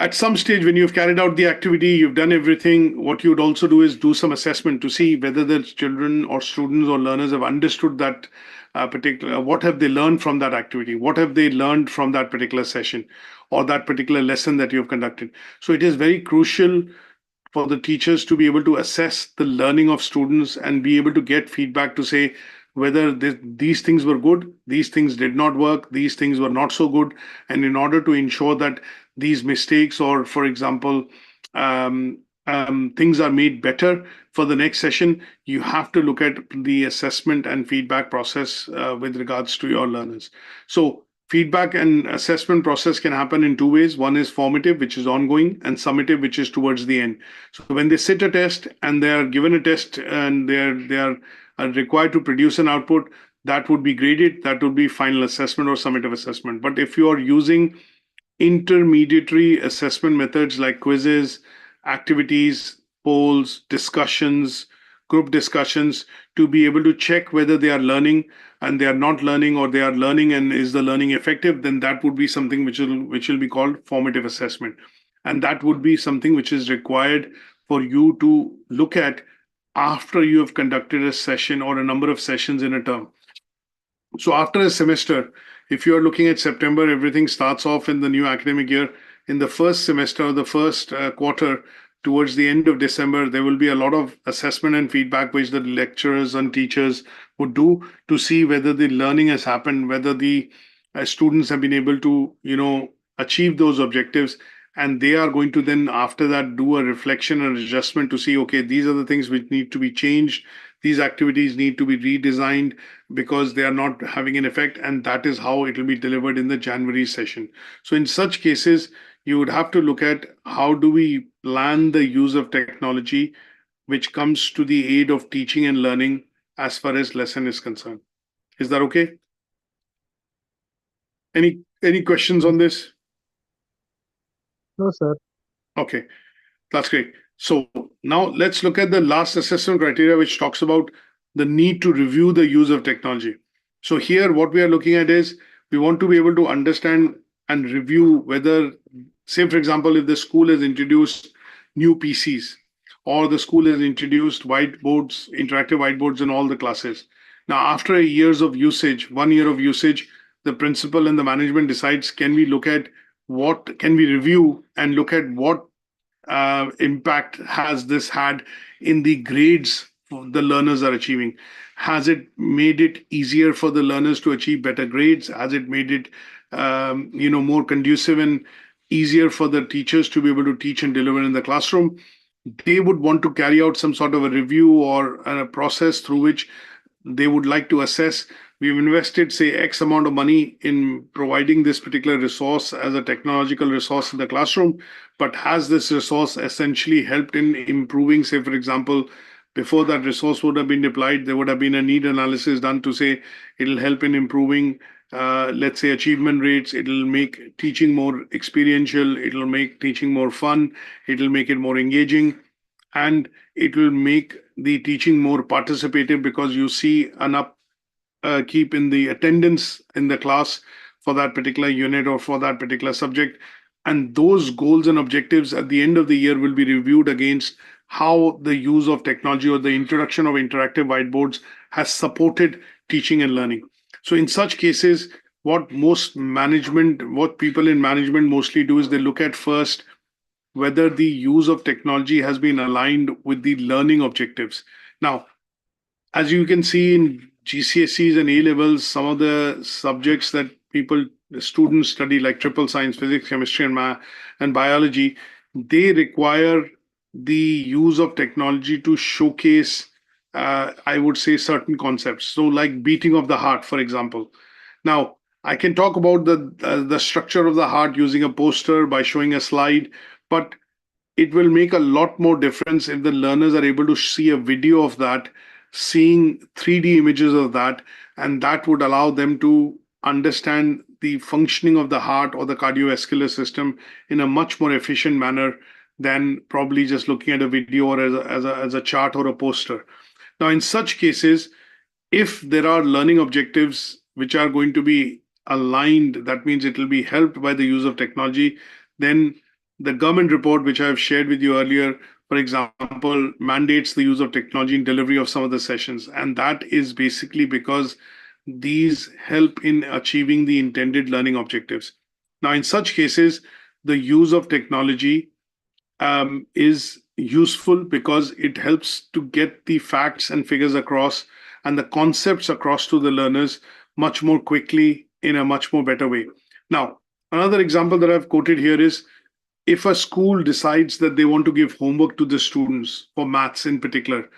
at some stage, when you've carried out the activity, you've done everything, what you would also do is do some assessment to see whether the children or students or learners have understood that what have they learned from that activity? What have they learned from that particular session or that particular lesson that you've conducted? So it is very crucial for the teachers to be able to assess the learning of students and be able to get feedback to say whether these things were good, these things did not work, these things were not so good. And in order to ensure that these mistakes or, for example, things are made better for the next session, you have to look at the assessment and feedback process with regards to your learners. So feedback and assessment process can happen in two ways. One is formative, which is ongoing, and summative, which is towards the end. So when they sit a test and they are given a test and they are required to produce an output, that would be graded. That would be final assessment or summative assessment. But if you are using intermediary assessment methods like quizzes, activities, polls, discussions, group discussions, to be able to check whether they are learning and they are not learning, or they are learning and is the learning effective, then that would be something which will be called formative assessment. And that would be something which is required for you to look at after you have conducted a session or a number of sessions in a term. So after a semester, if you are looking at September, everything starts off in the new academic year. In the first semester, the first quarter, towards the end of December, there will be a lot of assessment and feedback which the lecturers and teachers would do to see whether the learning has happened, whether the students have been able to, achieve those objectives. And they are going to then, after that, do a reflection and adjustment to see, okay, these are the things which need to be changed. These activities need to be redesigned because they are not having an effect. And that is how it will be delivered in the January session. So in such cases, you would have to look at how do we plan the use of technology, which comes to the aid of teaching and learning as far as lesson is concerned. Is that okay? Any questions on this? No, sir. Okay, that's great. So now let's look at the last assessment criteria, which talks about the need to review the use of technology. So here, what we are looking at is we want to be able to understand and review whether, say, for example, if the school has introduced new PCs or the school has introduced whiteboards, interactive whiteboards in all the classes. Now, after years of usage, 1 year of usage, the principal and the management decides, can we look at what can we review and look at what impact has this had in the grades the learners are achieving? Has it made it easier for the learners to achieve better grades? Has it made it more conducive and easier for the teachers to be able to teach and deliver in the classroom? They would want to carry out some sort of a review or a process through which they would like to assess, we've invested, say, X amount of money in providing this particular resource as a technological resource in the classroom, but has this resource essentially helped in improving, say, for example, before that resource would have been deployed, there would have been a need analysis done to say it'll help in improving, let's say, achievement rates. It'll make teaching more experiential. It'll make teaching more fun. It'll make it more engaging. And it will make the teaching more participative because you see an keep in the attendance in the class for that particular unit or for that particular subject. And those goals and objectives at the end of the year will be reviewed against how the use of technology or the introduction of interactive whiteboards has supported teaching and learning. So in such cases, what people in management mostly do is they look at first whether the use of technology has been aligned with the learning objectives. Now, as you can see in GCSEs and A levels, some of the subjects that students study, like triple science, physics, chemistry, and math and biology, they require the use of technology to showcase, I would say, certain concepts. So, like beating of the heart, for example. Now, I can talk about the structure of the heart using a poster by showing a slide, but it will make a lot more difference if the learners are able to see a video of that, seeing 3D images of that, and that would allow them to understand the functioning of the heart or the cardiovascular system in a much more efficient manner than probably just looking at a video or as a chart or a poster. Now, in such cases, if there are learning objectives which are going to be aligned, that means it will be helped by the use of technology, then the government report, which I've shared with you earlier, for example, mandates the use of technology in delivery of some of the sessions. And that is basically because these help in achieving the intended learning objectives. Now, in such cases, the use of technology is useful because it helps to get the facts and figures across and the concepts across to the learners much more quickly in a much more better way. Now, another example that I've quoted here is if a school decides that they want to give homework to the students for maths in particular,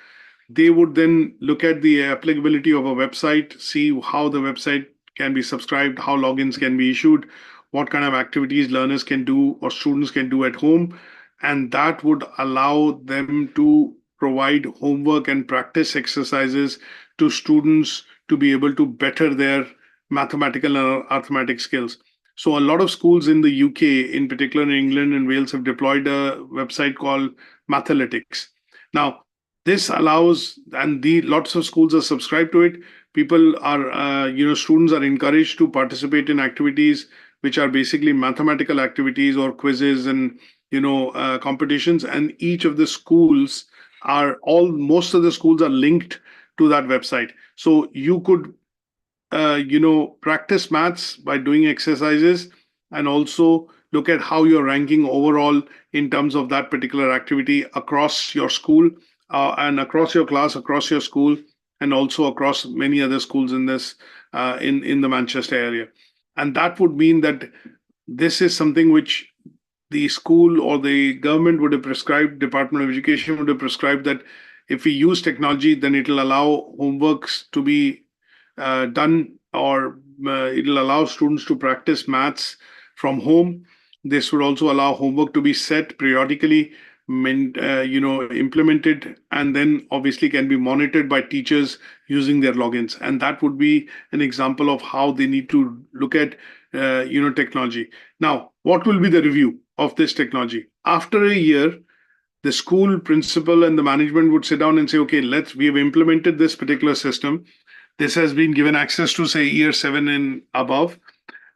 they would then look at the applicability of a website, see how the website can be subscribed, how logins can be issued, what kind of activities learners can do or students can do at home. And that would allow them to provide homework and practice exercises to students to be able to better their mathematical and arithmetic skills. So a lot of schools in the UK, in particular in England and Wales, have deployed a website called Mathalytics. Now, this allows, and lots of schools are subscribed to it. People are, students are encouraged to participate in activities which are basically mathematical activities or quizzes and competitions. And each of the schools most of the schools are linked to that website. So you could practice maths by doing exercises and also look at how you're ranking overall in terms of that particular activity across your school and across your class, across your school, and also across many other schools in this in the Manchester area. And that would mean that this is something which the school or the government would have prescribed, Department of Education would have prescribed that if we use technology, then it'll allow homeworks to be done, or it'll allow students to practice maths from home. This would also allow homework to be set periodically, implemented, and then obviously can be monitored by teachers using their logins. And that would be an example of how they need to look at technology. Now, what will be the review of this technology? After a year, the school principal and the management would sit down and say, okay, we have implemented this particular system. This has been given access to, say, year 7 and above.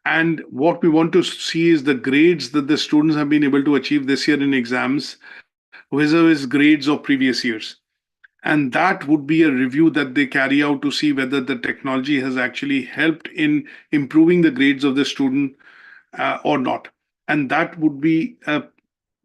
And what we want to see is the grades that the students have been able to achieve this year in exams vis-a-vis grades of previous years. And that would be a review that they carry out to see whether the technology has actually helped in improving the grades of the student or not. And that would be a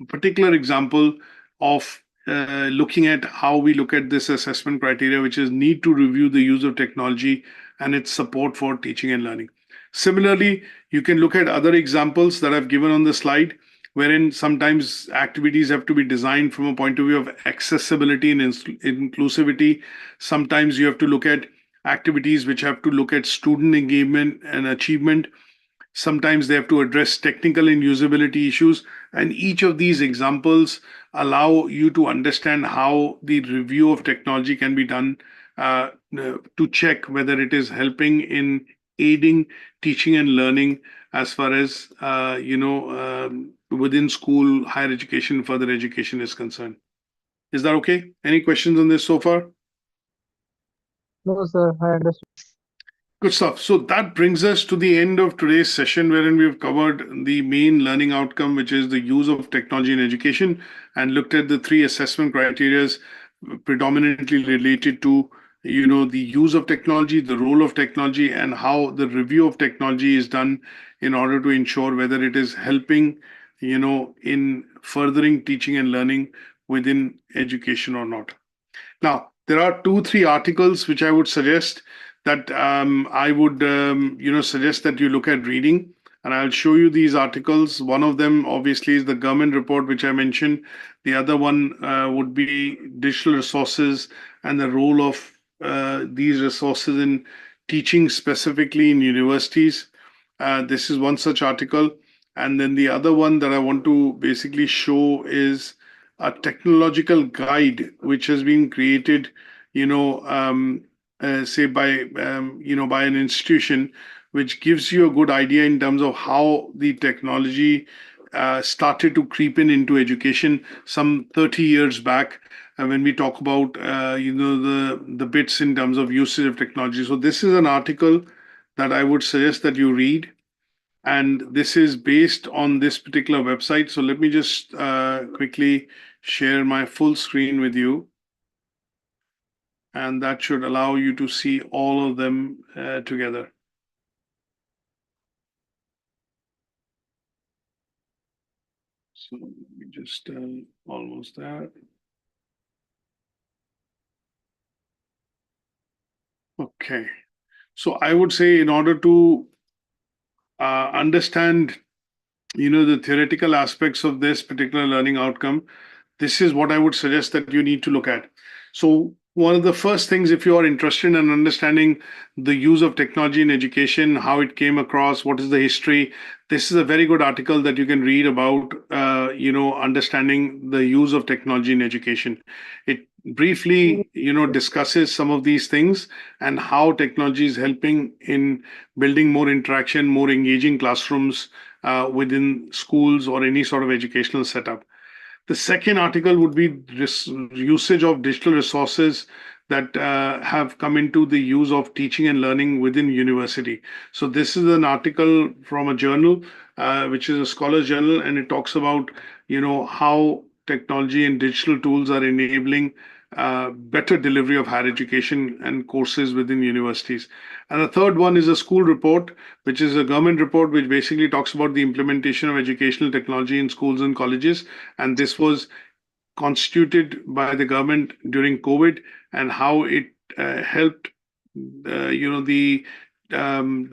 particular example of looking at how we look at this assessment criteria, which is need to review the use of technology and its support for teaching and learning. Similarly, you can look at other examples that I've given on the slide, wherein sometimes activities have to be designed from a point of view of accessibility and inclusivity. Sometimes you have to look at activities which have to look at student engagement and achievement. Sometimes they have to address technical and usability issues. And each of these examples allow you to understand how the review of technology can be done to check whether it is helping in aiding teaching and learning as far as within school, higher education, further education is concerned. Is that okay? Any questions on this so far? No, sir, I understood. Good stuff. So that brings us to the end of today's session, wherein we've covered the main learning outcome, which is the use of technology in education, and looked at the 3 assessment criteria predominantly related to the use of technology, the role of technology, and how the review of technology is done in order to ensure whether it is helping in furthering teaching and learning within education or not. Now, there are 2-3 articles which I would suggest that I would suggest that you look at reading, and I'll show you these articles. One of them obviously is the government report which I mentioned. The other one would be digital resources and the role of these resources in teaching specifically in universities. This is one such article. And then the other one that I want to basically show is a technological guide which has been created, say by by an institution, which gives you a good idea in terms of how the technology started to creep into education some 30 years back. When we talk about the bits in terms of usage of technology. So this is an article that I would suggest that you read. And this is based on this particular website. So let me just quickly share my full screen with you. And that should allow you to see all of them together. So let me just almost there. Okay. So I would say in order to understand the theoretical aspects of this particular learning outcome, this is what I would suggest that you need to look at. So one of the first things, if you are interested in understanding the use of technology in education, how it came across, what is the history, this is a very good article that you can read about, understanding the use of technology in education. It briefly, discusses some of these things and how technology is helping in building more interaction, more engaging classrooms within schools or any sort of educational setup. The second article would be usage of digital resources that have come into the use of teaching and learning within university. So this is an article from a journal, which is a scholars journal, and it talks about how technology and digital tools are enabling better delivery of higher education and courses within universities. And the third one is a school report, which is a government report, which basically talks about the implementation of educational technology in schools and colleges. And this was constituted by the government during COVID and how it helped, the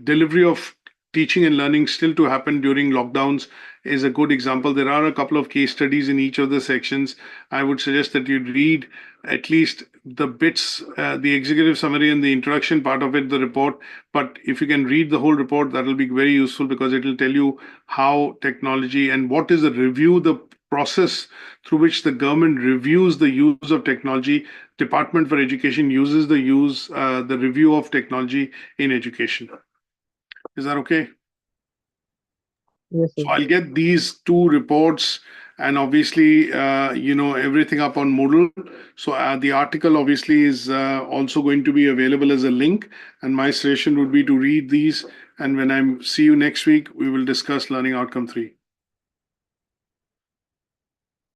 delivery of teaching and learning still to happen during lockdowns is a good example. There are a couple of case studies in each of the sections. I would suggest that you read at least the bits, the executive summary and the introduction part of it, the report. But if you can read the whole report, that will be very useful because it will tell you how technology and what is the review, the process through which the government reviews the use of technology. Department for Education uses the review of technology in education. Is that okay? Yes, sir. So I'll get these 2 reports and obviously, everything up on Moodle. So the article obviously is also going to be available as a link. And my suggestion would be to read these. And when I see you next week, we will discuss Learning Outcome 3.